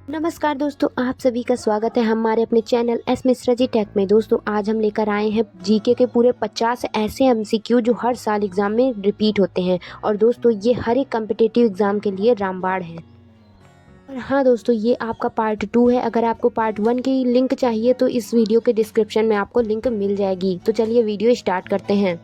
नमस्कार दोस्तों, आप सभी का स्वागत है हमारे अपने channel S Mishra ji take में। दोस्तों आज हम लेकर आए हैं जीके के पूरे 50 ऐसे एमसीक्यू जो हर साल एग्ज़ाम में रिपीट होते हैं। और दोस्तों ये हर एक कम्पिटिटिव एग्ज़ाम के लिए रामबाण है। और हाँ दोस्तों, ये आपका पार्ट 2 है। अगर आपको पार्ट 1 की लिंक चाहिए तो इस वीडियो के डिस्क्रिप्शन में आपको लिंक मिल जाएगी। तो चलिए वीडियो स्टार्ट करते हैं।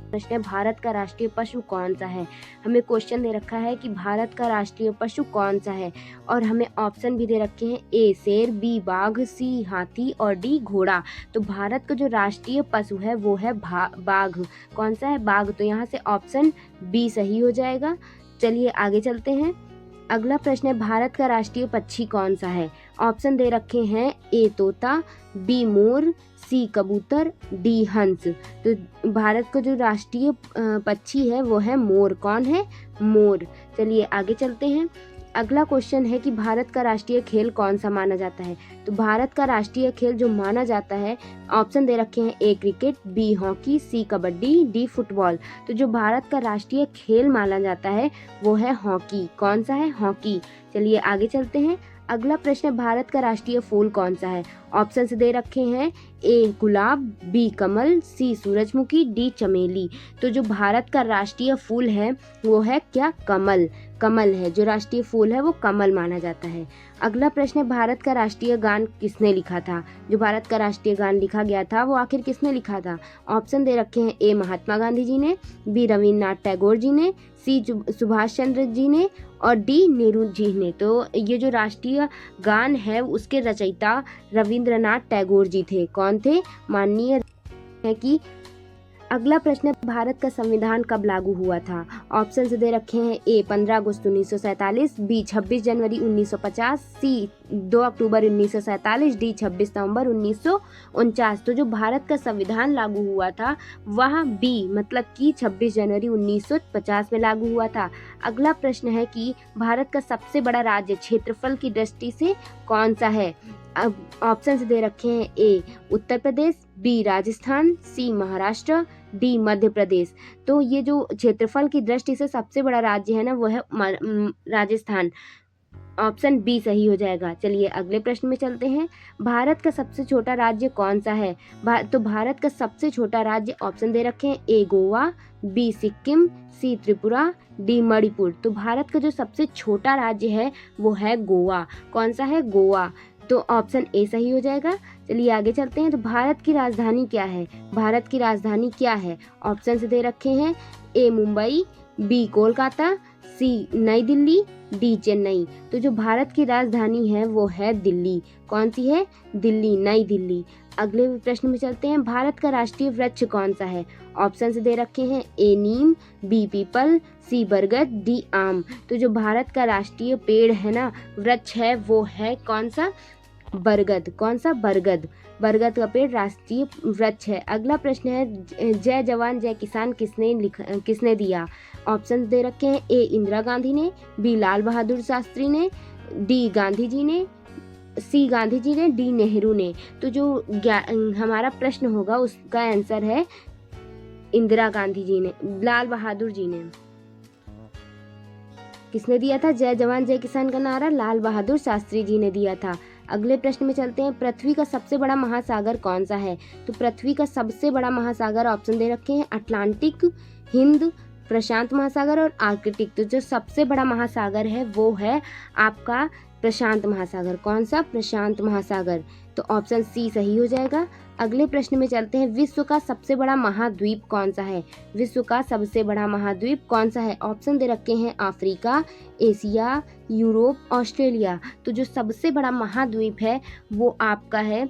प्रश्न है, भारत का राष्ट्रीय पशु कौन सा है। हमें क्वेश्चन दे रखा है कि भारत का राष्ट्रीय पशु कौन सा है और हमें ऑप्शन भी दे रखे हैं, ए शेर, बी बाघ, सी हाथी और डी घोड़ा। तो भारत का जो राष्ट्रीय पशु है वो है बाघ। कौन सा है? बाघ। तो यहाँ से ऑप्शन बी सही हो जाएगा। चलिए आगे चलते हैं। अगला प्रश्न है, भारत का राष्ट्रीय पक्षी कौन सा है। ऑप्शन दे रखे हैं, ए तोता, बी मोर, सी कबूतर, डी हंस। तो भारत का जो राष्ट्रीय पक्षी है वो है मोर। कौन है? मोर। चलिए आगे चलते हैं। अगला क्वेश्चन है कि भारत का राष्ट्रीय खेल कौन सा माना जाता है। तो भारत का राष्ट्रीय खेल जो माना जाता है, ऑप्शन दे रखे हैं, ए क्रिकेट, बी हॉकी, सी कबड्डी, डी फुटबॉल। तो जो भारत का राष्ट्रीय खेल माना जाता है वो है हॉकी। कौन सा है? हॉकी। चलिए आगे चलते हैं। अगला प्रश्न है, भारत का राष्ट्रीय फूल कौन सा है। ऑप्शन दे रखे हैं, ए गुलाब, बी कमल, सी सूरजमुखी, डी चमेली। तो जो भारत का राष्ट्रीय फूल है वो है क्या? कमल। कमल है जो राष्ट्रीय फूल है, वो कमल माना जाता है। अगला प्रश्न है, भारत का राष्ट्रीय गान किसने लिखा था। जो भारत का राष्ट्रीय गान लिखा गया था वो आखिर किसने लिखा था। ऑप्शन दे रखे हैं, ए महात्मा गांधी जी ने, बी रविन्द्रनाथ टैगोर जी ने, सी सुभाष चंद्र जी ने और डी नेहरू जी ने। तो ये जो राष्ट्रीय गान है उसके रचयिता रविंद्रनाथ टैगोर जी थे। कौन थे? माननीय है कि अगला प्रश्न, भारत का संविधान कब लागू हुआ था। ऑप्शन दे रखे हैं, ए 15 अगस्त 1947, बी 26 जनवरी 1950, सी 2 अक्टूबर 1947, डी 26 नवंबर 1949। तो जो भारत का संविधान लागू हुआ था वह बी मतलब कि 26 जनवरी 1950 में लागू हुआ था। अगला प्रश्न है कि भारत का सबसे बड़ा राज्य क्षेत्रफल की दृष्टि से कौन सा है। अब ऑप्शन दे रखे हैं, ए उत्तर प्रदेश, बी राजस्थान, सी महाराष्ट्र, डी मध्य प्रदेश। तो ये जो क्षेत्रफल की दृष्टि से सबसे बड़ा राज्य है ना वो है राजस्थान। ऑप्शन बी सही हो जाएगा। चलिए अगले प्रश्न में चलते हैं। भारत का सबसे छोटा राज्य कौन सा है। तो भारत का सबसे छोटा राज्य ऑप्शन दे रखे हैं, ए गोवा, बी सिक्किम, सी त्रिपुरा, डी मणिपुर। तो भारत का जो सबसे छोटा राज्य है वो है गोवा। कौन सा है? गोवा। तो ऑप्शन ए सही हो जाएगा। चलिए आगे चलते हैं। तो भारत की राजधानी क्या है। भारत की राजधानी क्या है। ऑप्शन दे रखे हैं, ए मुंबई, बी कोलकाता, सी नई दिल्ली, डी चेन्नई। तो जो भारत की राजधानी है वो है दिल्ली। कौन सी है? दिल्ली, नई दिल्ली। अगले प्रश्न में चलते हैं। भारत का राष्ट्रीय वृक्ष कौन सा है। ऑप्शन दे रखे हैं, ए नीम, बी पीपल, सी बरगद, डी आम। तो जो भारत का राष्ट्रीय पेड़ है ना, वृक्ष है, वो है कौन सा? बरगद। कौन सा? बरगद। बरगद का पेड़ राष्ट्रीय वृक्ष है। अगला प्रश्न है, जय जवान जय किसान किसने दिया। ऑप्शन दे रखे हैं, ए इंदिरा गांधी ने, बी लाल बहादुर शास्त्री ने, डी गांधी जी ने, सी गांधी जी ने, डी नेहरू ने। तो जो हमारा प्रश्न होगा उसका आंसर है इंदिरा गांधी जी ने, लाल बहादुर जी ने। किसने दिया था जय जवान जय किसान का नारा? लाल बहादुर शास्त्री जी ने दिया था। अगले प्रश्न में चलते हैं। पृथ्वी का सबसे बड़ा महासागर कौन सा है। तो पृथ्वी का सबसे बड़ा महासागर ऑप्शन दे रखे हैं, अटलांटिक, हिंद, प्रशांत महासागर और आर्कटिक। तो जो सबसे बड़ा महासागर है वो है आपका प्रशांत महासागर। कौन सा? प्रशांत महासागर। तो ऑप्शन सी सही हो जाएगा। अगले प्रश्न में चलते हैं। विश्व का सबसे बड़ा महाद्वीप कौन सा है। विश्व का सबसे बड़ा महाद्वीप कौन सा है। ऑप्शन दे रखे हैं, अफ्रीका, एशिया, यूरोप, ऑस्ट्रेलिया। तो जो सबसे बड़ा महाद्वीप है वो आपका है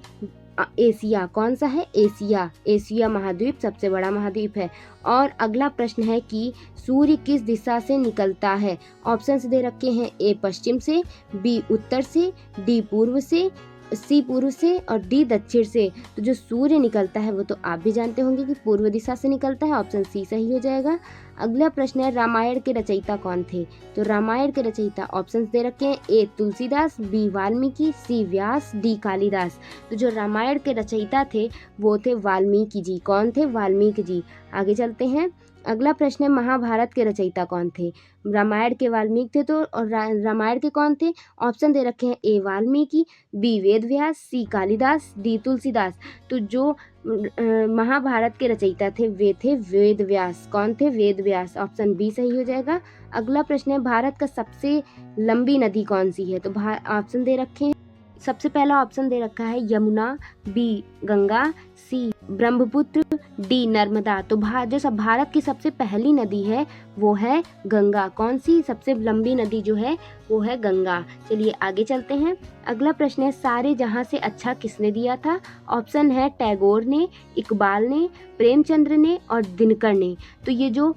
एशिया। कौन सा है? एशिया। एशिया महाद्वीप सबसे बड़ा महाद्वीप है। और अगला प्रश्न है कि सूर्य किस दिशा से निकलता है। ऑप्शंस दे रखे हैं, ए पश्चिम से, बी उत्तर से, डी पूर्व से, सी पूर्व से और डी दक्षिण से। तो जो सूर्य निकलता है वो तो आप भी जानते होंगे कि पूर्व दिशा से निकलता है। ऑप्शन सी सही हो जाएगा। अगला प्रश्न है, रामायण के रचयिता कौन थे। तो रामायण के रचयिता ऑप्शंस दे रखे हैं, ए तुलसीदास, बी वाल्मीकि, सी व्यास, डी कालिदास। तो जो रामायण के रचयिता थे वो थे वाल्मीकि जी। कौन थे? वाल्मीकि जी। आगे चलते हैं। अगला प्रश्न है महाभारत के रचयिता कौन थे। रामायण के वाल्मीकि थे तो, और रामायण के कौन थे? ऑप्शन दे रखे हैं, ए वाल्मीकि, बी वेद व्यास, सी कालिदास, डी तुलसीदास। तो जो महाभारत के रचयिता थे वे थे वेद व्यास। कौन थे? वेद व्यास। ऑप्शन बी सही हो जाएगा। अगला प्रश्न है भारत का सबसे लंबी नदी कौन सी है? तो ऑप्शन दे रखे हैं, सबसे पहला ऑप्शन दे रखा है यमुना, बी गंगा, सी ब्रह्मपुत्र, डी नर्मदा। तो जो भारत की सबसे पहली नदी है वो है गंगा। कौन सी? सबसे लंबी नदी जो है वो है गंगा। चलिए आगे चलते हैं। अगला प्रश्न है सारे जहां से अच्छा किसने दिया था? ऑप्शन है टैगोर ने, इकबाल ने, प्रेमचंद्र ने और दिनकर ने। तो ये जो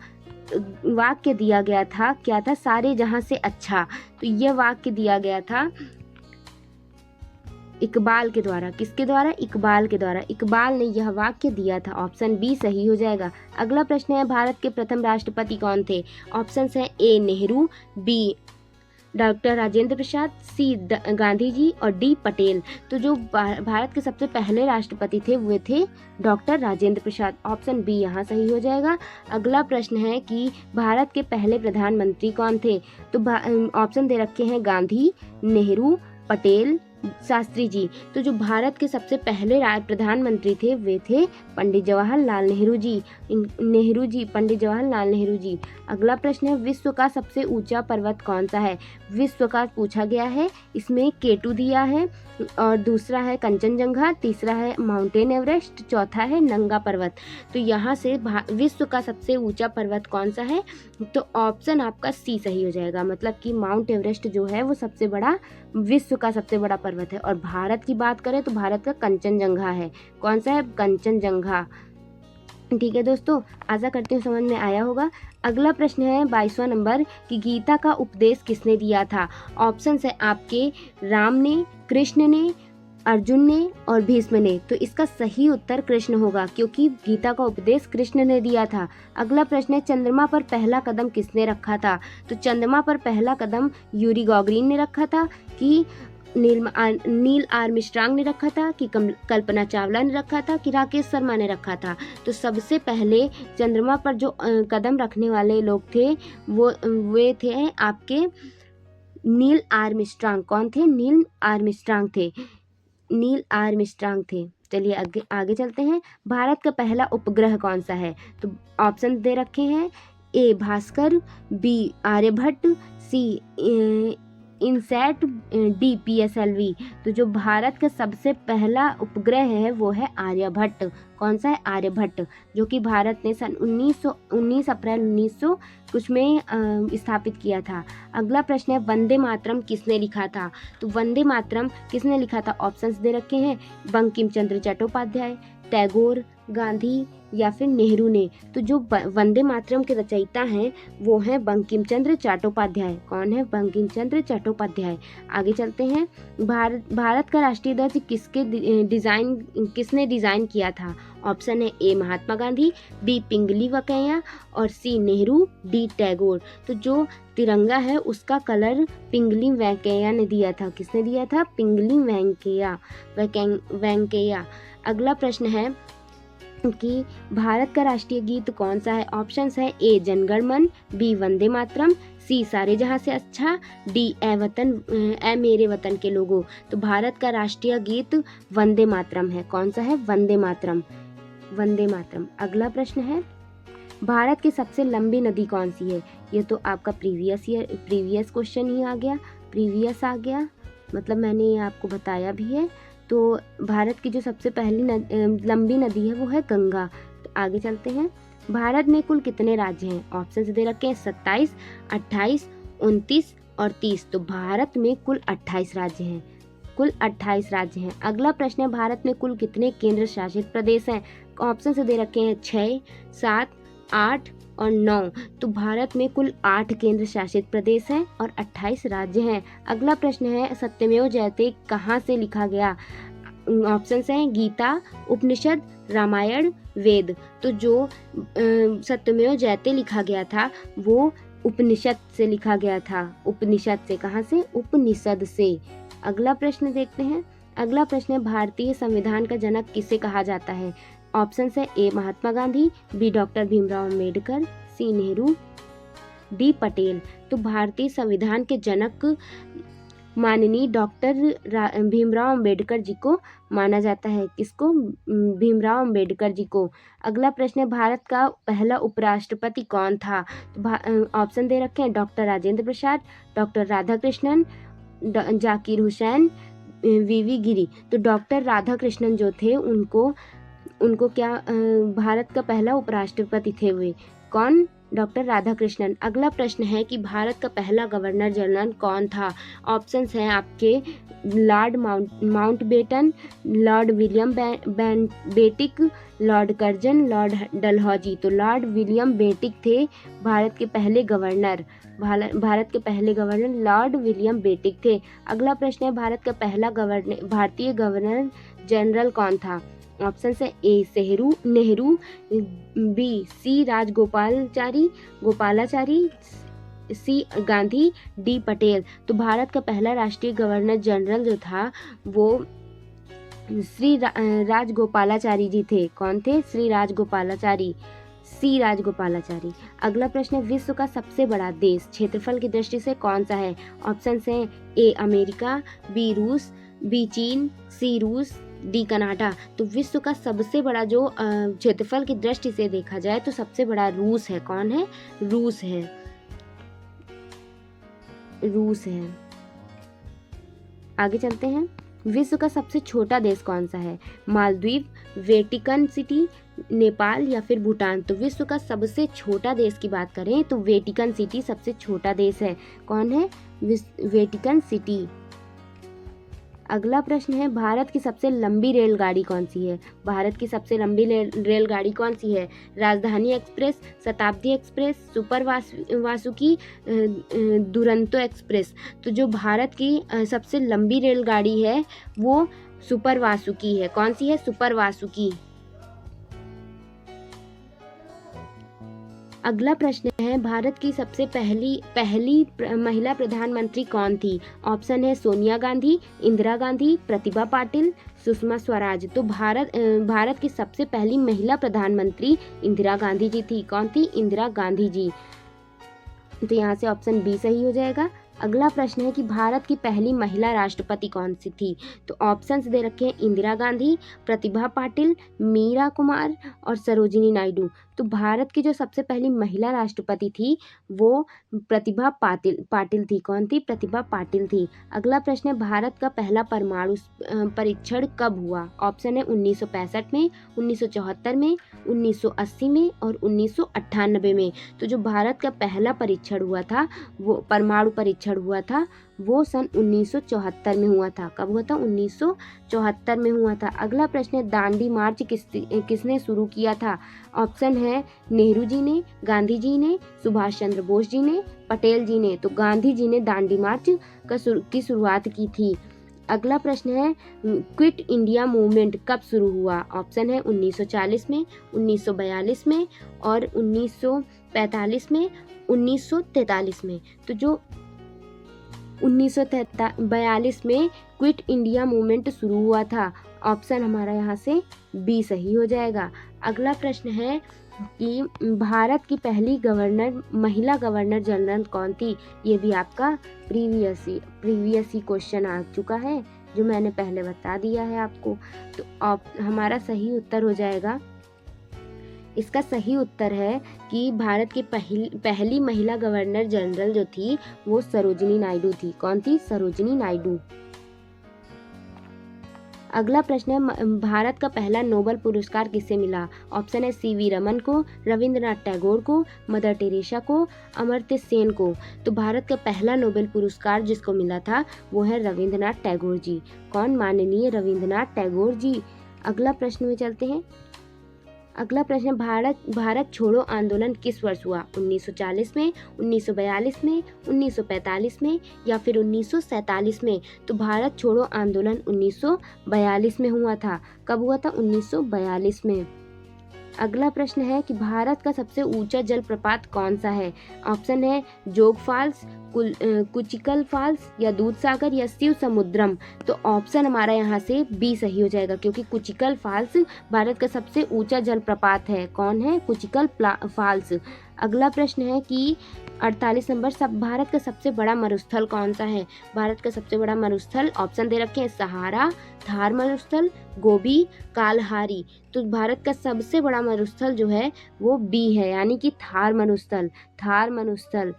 वाक्य दिया गया था क्या था? सारे जहां से अच्छा। तो यह वाक्य दिया गया था इकबाल के द्वारा। किसके द्वारा? इकबाल के द्वारा। इकबाल ने यह वाक्य दिया था। ऑप्शन बी सही हो जाएगा। अगला प्रश्न है भारत के प्रथम राष्ट्रपति कौन थे? ऑप्शंस है ए नेहरू, बी डॉक्टर राजेंद्र प्रसाद, सी गांधी जी और डी पटेल। तो जो भारत के सबसे पहले राष्ट्रपति थे वे थे doctor Rajendra Prasad. Option B यहाँ सही हो जाएगा। अगला प्रश्न है कि भारत के पहले प्रधानमंत्री कौन थे? तो ऑप्शन दे रखे हैं गांधी, नेहरू, पटेल, शास्त्री जी। तो जो भारत के सबसे पहले प्रधानमंत्री थे वे थे पंडित जवाहरलाल नेहरू जी। पंडित जवाहरलाल नेहरू जी। अगला प्रश्न है विश्व का सबसे ऊंचा पर्वत कौन सा है? विश्व का पूछा गया है। इसमें K2 दिया है और दूसरा है कंचनजंगा, तीसरा है माउंटेन एवरेस्ट, चौथा है नंगा पर्वत। तो यहाँ से विश्व का सबसे ऊंचा पर्वत कौन सा है? तो ऑप्शन आपका सी सही हो जाएगा। मतलब कि माउंट एवरेस्ट जो है वो सबसे बड़ा, विश्व का सबसे बड़ा पर्वत है। और भारत की बात करें तो भारत का कंचनजंगा है। कौन सा है? कंचनजंगा। ठीक है दोस्तों, आशा करती हूँ समझ में आया होगा। अगला प्रश्न है 22वां नंबर कि गीता का उपदेश किसने दिया था? ऑप्शन है आपके राम ने, कृष्ण ने, अर्जुन ने और भीष्म ने। तो इसका सही उत्तर कृष्ण होगा क्योंकि गीता का उपदेश कृष्ण ने दिया था। अगला प्रश्न है चंद्रमा पर पहला कदम किसने रखा था? तो चंद्रमा पर पहला कदम यूरी गॉगरिन ने रखा था कि नील आर्मस्ट्रांग ने रखा था कि कल्पना चावला ने रखा था कि राकेश शर्मा ने रखा था? तो सबसे पहले चंद्रमा पर जो कदम रखने वाले लोग थे वे थे आपके नील आर्मस्ट्रांग। कौन थे? नील आर्मस्ट्रांग थे। चलिए आगे चलते हैं। भारत का पहला उपग्रह कौन सा है? तो ऑप्शन दे रखे हैं, ए भास्कर, बी आर्यभट्ट, सी इनसैट, डी PSLV। तो जो भारत का सबसे पहला उपग्रह है वो है आर्यभट्ट। कौन सा है? आर्यभट्ट, जो कि भारत ने सन 19 अप्रैल 1900 कुछ में स्थापित किया था। अगला प्रश्न है वंदे मातरम किसने लिखा था? तो वंदे मातरम किसने लिखा था? ऑप्शंस दे रखे हैं, बंकिम चंद्र चट्टोपाध्याय, टैगोर, गांधी या फिर नेहरू ने। तो जो वंदे मातरम के रचयिता हैं वो हैं बंकिम चंद्र चट्टोपाध्याय। कौन है? बंकिम चंद्र चट्टोपाध्याय। आगे चलते हैं। भारत का राष्ट्रीय ध्वज किसने डिजाइन किया था? ऑप्शन है ए महात्मा गांधी, बी पिंगली वेंकैया और सी नेहरू, डी टैगोर। तो जो तिरंगा है उसका कलर पिंगली वेंकैया ने दिया था। किसने दिया था? पिंगली वेंकैया। अगला प्रश्न है कि भारत का राष्ट्रीय गीत कौन सा है? ऑप्शंस है ए जनगण मन, बी वंदे मातरम, सी सारे जहां से अच्छा, डी ए मेरे वतन के लोगों। तो भारत का राष्ट्रीय गीत वंदे मातरम है। कौन सा है? वंदे मातरम। अगला प्रश्न है भारत की सबसे लंबी नदी कौन सी है? ये तो आपका प्रीवियस क्वेश्चन ही आ गया, मतलब मैंने ये आपको बताया भी है। तो भारत की जो सबसे पहली लंबी नदी है वो है गंगा। तो आगे चलते हैं। भारत में कुल कितने राज्य हैं? ऑप्शन दे रखे हैं 27, 28, 29 और 30। तो भारत में कुल 28 राज्य हैं। अगला प्रश्न है भारत में कुल कितने केंद्र शासित प्रदेश हैं? ऑप्शन से दे रखे हैं 6, 7, 8 और 9। तो भारत में कुल 8 केंद्र शासित प्रदेश हैं और 28 राज्य हैं। अगला प्रश्न है सत्यमेव जयते कहाँ से लिखा गया? ऑप्शंस हैं गीता, उपनिषद, रामायण, वेद। तो जो सत्यमेव जयते लिखा गया था वो उपनिषद से लिखा गया था। उपनिषद से, कहाँ से? उपनिषद से। अगला प्रश्न देखते हैं। अगला प्रश्न है भारतीय संविधान का जनक किसे कहा जाता है? ऑप्शन है ए महात्मा गांधी, बी डॉक्टर भीमराव अम्बेडकर, सी नेहरू, डी पटेल। तो भारतीय संविधान के जनक माननीय डॉक्टर भीमराव अम्बेडकर जी को माना जाता है। किसको? भीमराव अम्बेडकर जी को। अगला प्रश्न है भारत का पहला उपराष्ट्रपति कौन था? तो ऑप्शन दे रखे हैं डॉक्टर राजेंद्र प्रसाद, डॉक्टर राधाकृष्णन, जाकिर हुसैन, वीवी गिरी। तो डॉक्टर राधाकृष्णन जो थे उनको क्या भारत का पहला उपराष्ट्रपति थे वे। कौन? डॉक्टर राधाकृष्णन। अगला प्रश्न है कि भारत का पहला गवर्नर जनरल कौन था? ऑप्शंस हैं आपके Lord Mountbatten, Lord William Bentinck, Lord Curzon, Lord Dalhousie. तो लॉर्ड विलियम बेटिक थे भारत के पहले गवर्नर। भारत के पहले गवर्नर लॉर्ड विलियम बेटिक थे। अगला प्रश्न है भारत का पहला भारतीय गवर्नर जनरल कौन था? ऑप्शन है ए नेहरू, बी सी गोपालाचारी, सी गांधी, डी पटेल। तो भारत का पहला राष्ट्रीय गवर्नर जनरल जो था वो श्री राजगोपालाचारी जी थे। कौन थे? श्री राजगोपालाचारी, सी राजगोपालाचारी। अगला प्रश्न है विश्व का सबसे बड़ा देश क्षेत्रफल की दृष्टि से कौन सा है? ऑप्शन है ए अमेरिका, बी रूस, बी चीन, सी रूस, डी कनाडा। तो विश्व का सबसे बड़ा जो क्षेत्रफल की दृष्टि से देखा जाए तो सबसे बड़ा रूस है। कौन है? रूस है। आगे चलते हैं। विश्व का सबसे छोटा देश कौन सा है? मालदीव, वेटिकन सिटी, नेपाल या फिर भूटान। तो विश्व का सबसे छोटा देश की बात करें तो वेटिकन सिटी सबसे छोटा देश है। कौन है? Vatican city. अगला प्रश्न है भारत की सबसे लंबी रेलगाड़ी कौन सी है? भारत की सबसे लंबी रेलगाड़ी कौन सी है? राजधानी एक्सप्रेस, शताब्दी express, super Vasuki, Duronto express. तो जो भारत की सबसे लंबी रेलगाड़ी है वो सुपर वासुकी है। कौन सी है? सुपर वासुकी। अगला प्रश्न है भारत की सबसे पहली महिला प्रधानमंत्री कौन थी? ऑप्शन है सोनिया गांधी, इंदिरा गांधी, प्रतिभा पाटिल, सुषमा स्वराज। तो भारत की सबसे पहली महिला प्रधानमंत्री इंदिरा गांधी जी थी। कौन थी? इंदिरा गांधी जी। तो यहाँ से ऑप्शन बी सही हो जाएगा। अगला प्रश्न है कि भारत की पहली महिला राष्ट्रपति कौन सी थी? तो ऑप्शंस दे रखे हैं इंदिरा गांधी, प्रतिभा पाटिल, मीरा कुमार और सरोजिनी नायडू। तो भारत की जो सबसे पहली महिला राष्ट्रपति थी वो प्रतिभा पाटिल थी। कौन थी? प्रतिभा पाटिल थी। अगला प्रश्न है भारत का पहला परमाणु परीक्षण कब हुआ? ऑप्शन है 1965 में, 1974 में, 1980 में और 1998 में। तो जो भारत का पहला परीक्षण हुआ था वो परमाणु परीक्षण हुआ था वो सन 1974 में हुआ था। कब हुआ था? 1974 में हुआ था। अगला प्रश्न है दांडी मार्च किसने शुरू किया था? ऑप्शन है नेहरू जी ने, गांधी जी ने, सुभाष चंद्र बोस जी ने, पटेल जी ने। तो गांधी जी ने दांडी मार्च की शुरुआत की थी। अगला प्रश्न है क्विट इंडिया मूवमेंट कब शुरू हुआ? ऑप्शन है 1940 में, 1942 में और 1945 में, 1943 में। तो जो 1942 में क्विट इंडिया मूवमेंट शुरू हुआ था। ऑप्शन हमारा यहाँ से बी सही हो जाएगा। अगला प्रश्न है कि भारत की पहली महिला गवर्नर जनरल कौन थी? ये भी आपका प्रीवियस ही क्वेश्चन आ चुका है जो मैंने पहले बता दिया है आपको। तो हमारा सही उत्तर हो जाएगा, इसका सही उत्तर है कि भारत की पहली महिला गवर्नर जनरल जो थी वो सरोजिनी नायडू थी। कौन थी? सरोजिनी नायडू। अगला प्रश्न है भारत का पहला नोबेल पुरस्कार किसे मिला? ऑप्शन है सीवी रमन को, रविंद्रनाथ टैगोर को, मदर टेरेसा को, अमर्त्य सेन को। तो भारत का पहला नोबेल पुरस्कार जिसको मिला था वो है रविंद्रनाथ टैगोर जी। कौन? माननीय रविंद्रनाथ टैगोर जी। अगला प्रश्न में चलते हैं। अगला प्रश्न, भारत छोड़ो आंदोलन किस वर्ष हुआ? 1940 में, 1942 में, 1945 में या फिर 1947 में? तो भारत छोड़ो आंदोलन 1942 में हुआ था। कब हुआ था? 1942 में। अगला प्रश्न है कि भारत का सबसे ऊंचा जलप्रपात कौन सा है। ऑप्शन है जोग फॉल्स, कुचिकल फॉल्स या दूध सागर या शिव समुद्रम। तो ऑप्शन हमारा यहाँ से बी सही हो जाएगा, क्योंकि कुचिकल फॉल्स भारत का सबसे ऊंचा जलप्रपात है। कौन है? कुचिकल फॉल्स। अगला प्रश्न है कि 48 नंबर, सब भारत का सबसे बड़ा मरुस्थल कौन सा है। भारत का सबसे बड़ा मरुस्थल ऑप्शन दे रखे हैं सहारा, थार मरुस्थल, गोबी, कालहारी। तो भारत का सबसे बड़ा मरुस्थल जो है वो बी है, यानी कि थार मरुस्थल। थार मरुस्थल।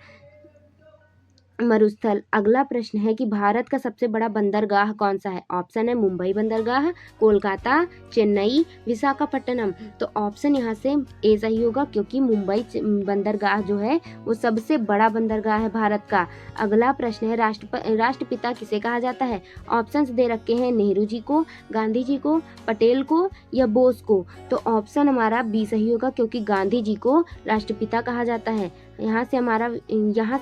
अगला प्रश्न है कि भारत का सबसे बड़ा बंदरगाह कौन सा है। ऑप्शन है मुंबई बंदरगाह, कोलकाता, चेन्नई, विशाखापट्टनम। तो ऑप्शन यहाँ से ए सही होगा, क्योंकि मुंबई बंदरगाह जो है वो सबसे बड़ा बंदरगाह है भारत का। अगला प्रश्न है राष्ट्रपिता किसे कहा जाता है। ऑप्शंस दे रखे हैं नेहरू जी को, गांधी जी को, पटेल को या बोस को। तो ऑप्शन हमारा बी सही होगा, क्योंकि गांधी जी को राष्ट्रपिता कहा जाता है। यहाँ से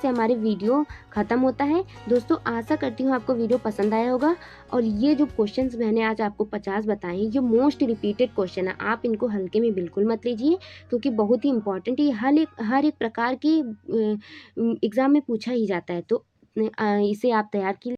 हमारी वीडियो ख़त्म होता है। दोस्तों आशा करती हूँ आपको वीडियो पसंद आया होगा, और ये जो क्वेश्चंस मैंने आज आपको 50 बताए ये मोस्ट रिपीटेड क्वेश्चन है, आप इनको हल्के में बिल्कुल मत लीजिए, क्योंकि बहुत ही इंपॉर्टेंट है। हर एक प्रकार की एग्ज़ाम में पूछा ही जाता है, तो इसे आप तैयार कीजिए।